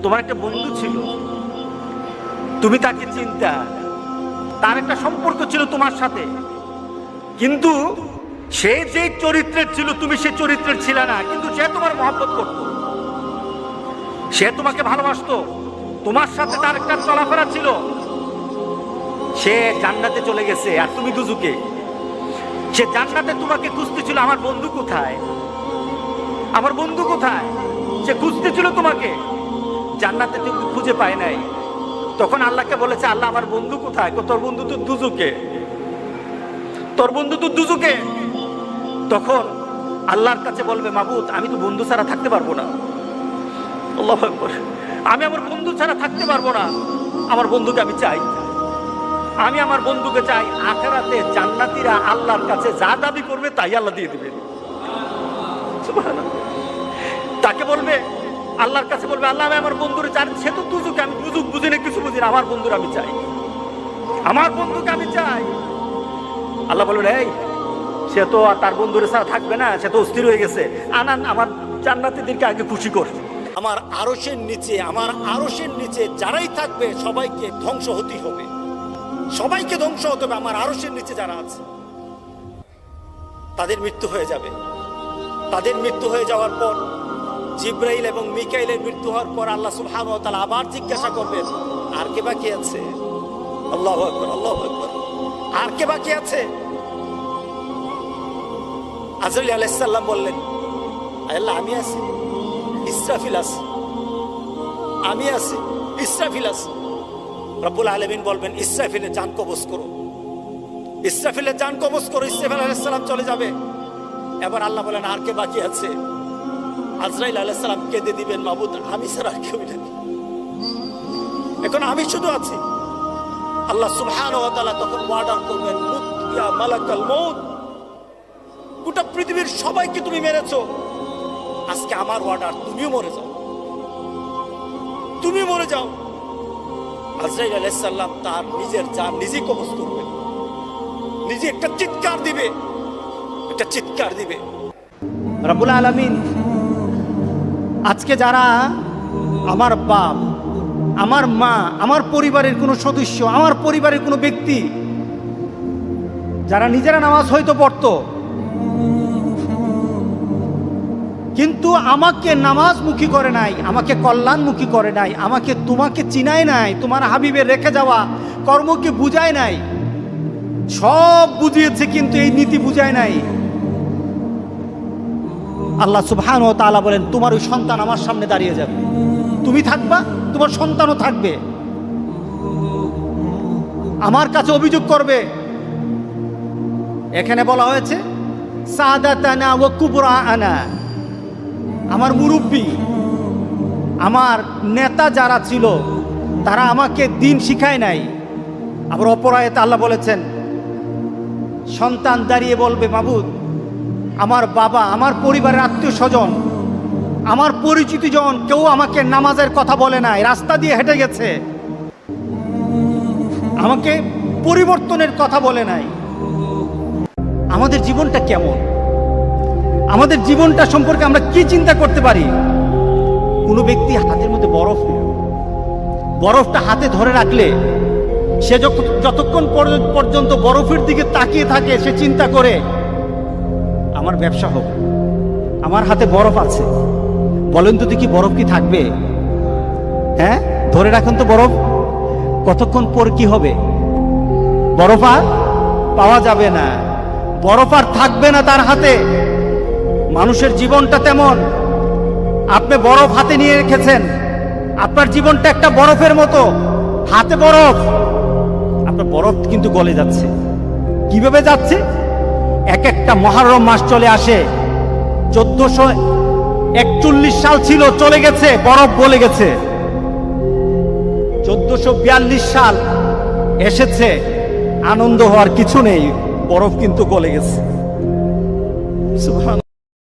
তোমার একটা বন্ধু ছিল, তুমি তাকে চিন্তা, তার একটা সম্পর্ক ছিল তোমার সাথে, কিন্তু সে যে চরিত্রের ছিল তুমি সে চরিত্রের ছিল না, কিন্তু সে তোমার মহব্বত করত, সে তোমাকে ভালোবাসতো, তোমার সাথে তার একটা চলাফেরা ছিল। সে জান্নাতে চলে গেছে আর তুমি দুজুকে। সে জান্নাতে তোমাকে খুঁজতেছিল, আমার বন্ধু কোথায়, আমার বন্ধু কোথায়, সে খুঁজতেছিল তোমাকে, জান্নাতে তুমি খুঁজে পায় নাই। তখন আল্লাহকে বলেছে, আল্লাহ আমার বন্ধু কোথায়? তোর বন্ধু তো দুজুকে, তোর বন্ধু তো দুজুকে। তখন আল্লাহর কাছে বলবে, মাবুদ আমি তো বন্ধু ছাড়া থাকতে পারবো না, আল্লাহু আকবার, আমি আমার বন্ধু ছাড়া থাকতে পারবো না, আমার বন্ধুকে আমি চাই, আমি আমার বন্ধুকে চাই। আখিরাতে জান্নাতীরা আল্লাহর কাছে যা দাবি করবে তাই আল্লাহ দিয়ে দিবেন, সুবহানাল্লাহ। তাকে বলবে, আল্লাহর কাছে বলবে, আল্লাহ আমি আমার বন্ধুরে চাই, সে তো দুজুকে, আমি দুজুক বুঝি না, কিছু বুঝি না, আমার বন্ধুর আমি চাই, আমার বন্ধুকে আমি চাই। আল্লাহ বলবেন, এই সে তো আর তার বন্ধুরে ছাড়া থাকবে না, সে তো অস্থির হয়ে গেছে, আনান আমার জান্নাতীদেরকে আগে খুশি কর। আমার আরশের নিচে, আমার আরশের নিচে যারাই থাকবে সবাইকে ধ্বংস হতেই হবে, সবাইকে ধ্বংস হতে হবে। আমার আরশের নিচে যারা আছে তাদের মৃত্যু হয়ে যাবে। তাদের মৃত্যু হয়ে যাওয়ার পর, জিব্রাইল এবং মিকাইলের মৃত্যু হওয়ার পর আল্লাহ সুবহানাহু ওয়া তাআলা আবার জিজ্ঞাসা করবেন, আর কে বাকি আছে? আল্লাহু আকবার, আল্লাহু আকবার, আর কে বাকি আছে? আজরাইল আলাইহিস সালাম বললেন, আল্লাহ আমি আছি, ইসরাফিল আছে, আমি আছি, ইসরাফিল আছে। রব্বুল আলামিন বলবেন, ইসরাফিলের জান কবজ করো, ইসরাফিলের জান কবজ করো। ইসরাফিল আলাইহিস সালাম চলে যাবে। এবার আল্লাহ বলেন, আর কে বাকি আছে? আজরাইল আলাইহিস সালাম কেঁদে দিবেন, মাবুদ আমি ছাড়া আর কেউ নেই, এখন আমি শুধু আছি। আল্লাহ সুবহানাহু ওয়া তাআলা তখন ওয়ার্ডার করবেন, মুত ইয়া মালাকাল মউত, গোটা পৃথিবীর সবাইকে তুমি মেরেছো, আজকে আমার ওয়ার্ডার, তুমিও মরে যাও, তুমি মরে যাও। আজরাইল আলাইহিস সালাম তার নিজের জান নিজেই কবজ করবেন, নিজে একটা চিৎকার দিবে, একটা চিৎকার দিবে। রব্বুল আলামিন আজকে যারা আমার বাপ, আমার মা, আমার পরিবারের কোনো সদস্য, আমার পরিবারের কোনো ব্যক্তি যারা নিজেরা নামাজ হয়তো পড়তো, কিন্তু আমাকে নামাজমুখী করে নাই, আমাকে কল্যাণমুখী করে নাই, আমাকে তোমাকে চিনায় নাই, তোমার হাবিবের রেখে যাওয়া কর্মকে বুঝায় নাই, সব বুঝিয়েছে কিন্তু এই নীতি বুঝায় নাই। আল্লাহ সুবহানাহু ওয়া তাআলা বলেন, তোমার ওই সন্তান আমার সামনে দাঁড়িয়ে যাবে, তুমি থাকবা, তোমার সন্তানও থাকবে, আমার কাছে অভিযোগ করবে। এখানে বলা হয়েছে সাদাতানা ওয়া কুবরাআনা, আমার মুরব্বী, আমার নেতা যারা ছিল তারা আমাকে দিন শিখায় নাই। আবার অপর আয়াতে আল্লাহ বলেছেন, সন্তান দাঁড়িয়ে বলবে, মাবুদ আমার বাবা, আমার পরিবারের আত্মীয় স্বজন, আমার পরিচিত জন কেউ আমাকে নামাজের কথা বলে নাই, রাস্তা দিয়ে হেঁটে গেছে, আমাকে পরিবর্তনের কথা বলে নাই। আমাদের জীবনটা কেমন? আমাদের জীবনটা সম্পর্কে আমরা কি চিন্তা করতে পারি? কোনো ব্যক্তি হাতের মধ্যে বরফটা হাতে ধরে রাখলে সে যতক্ষণ পর্যন্ত বরফের দিকে তাকিয়ে থাকে, সে চিন্তা করে আমার ব্যবসা হবে, আমার হাতে বরফ আছে, বলেন তো দেখি বরফ কি থাকবে? হ্যাঁ, ধরে রাখুন তো বরফ, কতক্ষণ পর কি হবে? বরফ আর পাওয়া যাবে না, বরফ আর থাকবে না তার হাতে। মানুষের জীবনটা তেমন, আপনি বরফ হাতে নিয়ে রেখেছেন, আপনার জীবনটা একটা বরফের মতো, হাতে বরফ, আপনার বরফ কিন্তু গলে যাচ্ছে। কিভাবে যাচ্ছে? এক একটা মুহররম মাস চলে আসে, 1441 সাল ছিল, চলে গেছে, বরফ গলে গেছে। 1442 সাল এসেছে, আনন্দ হওয়ার কিছু নেই, বরফ কিন্তু গলে গেছে। সুবহানাল্লাহ।